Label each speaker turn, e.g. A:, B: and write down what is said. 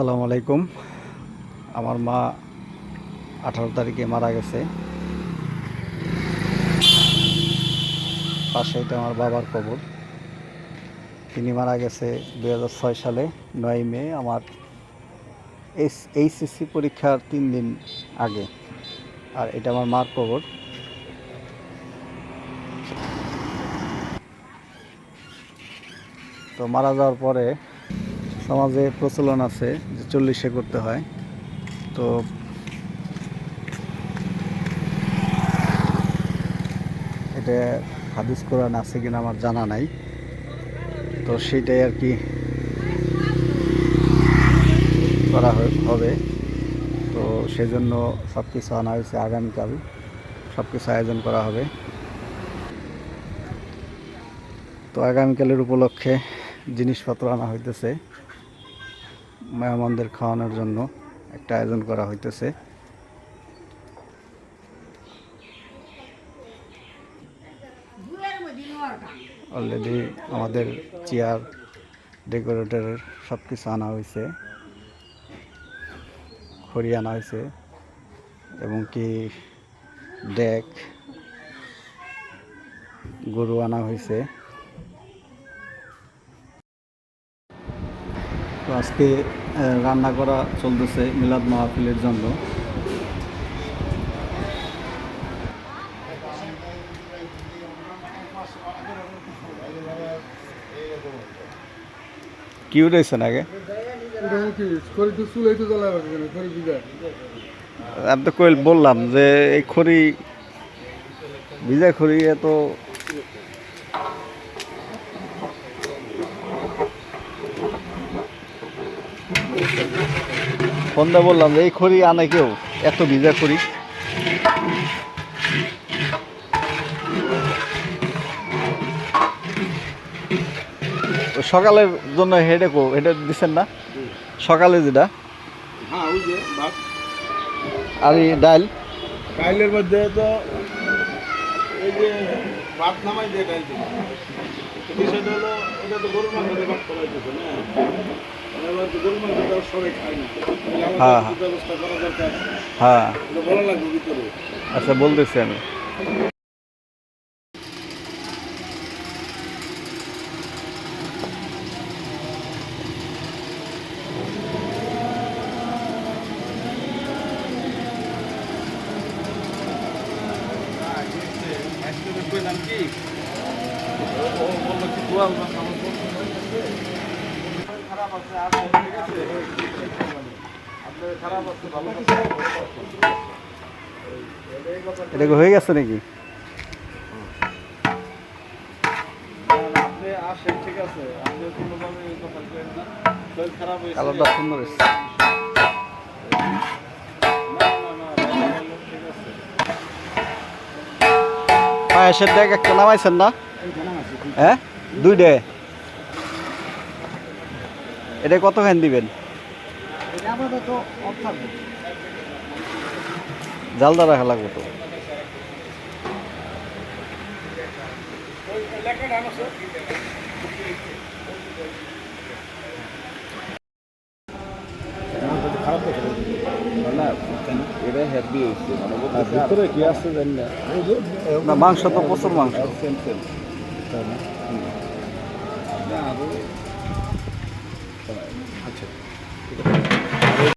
A: আসসালামু আলাইকুম। আমার মা 18 তারিখে মারা গেছে। পাশেই তো আমার বাবার কবর। তিনি মারা গেছে 2006 সালে 9 মে আমার এইচএসসি পরীক্ষার 3 দিন আগে। আর এটা আমার মার কবর। তো মারা যাওয়ার পরে সমাজে প্রচলন আছে যে 40-এ করতে হয়। তো এটা হাদিস কোরআন আছে কিনা আমার জানা নাই। তো সেটাই আর কি করা হবে। তো সেজন্য সব কিছু আনা হয়েছে। আগামীকাল সব কিছু আয়োজন করা হবে। তো আগামীকালের উপলক্ষে জিনিসপত্র আনা হইতেছে, মেহমানদের খাওয়ানোর জন্য একটা আয়োজন করা হইতেছে। অলরেডি আমাদের চেয়ার ডেকোরেটরের সব কিছু আনা হয়েছে, খড়ি আনা হয়েছে এবং কি ডেক, গরু আনা হয়েছে। তো আজকে রান্না করা চলতেছে মিলাদ মাহফিলের জন্য। কি উঠেছেন আগে? আমি তো বললাম যে এই খড়ি ভিজা খড়ি এত ফোনটা বললাম যে এই খড়ি আনে কেউ, এত ভিজা খড়ি। সকালের জন্য হেডে দিচ্ছেন না? সকালে যেটা আর এই
B: ডাইলের মধ্যে তো এই যে ভাত নামাই দিয়ে ডাইল বিষয়টা হলো এটা তো গরুর মাংস দিয়ে ভাত করা হইতেছে না, এবার তো গরুর মাংস তো সবাই খায় না।
A: হ্যাঁ
B: ব্যবস্থা করা দরকার।
A: হ্যাঁ
B: ভালো লাগবে ভিতরে।
A: আচ্ছা বলতেছি আমি। এটা হয়ে গেছে নাকি? কালারটা সুন্দর এসছে। পায়েসের ডেক একটা নামাইছেন না? হ্যাঁ, 2 এটা কতখানি দিবেন? জালদা রাখা লাগবে তো। মাংস তো প্রচুর মাংস।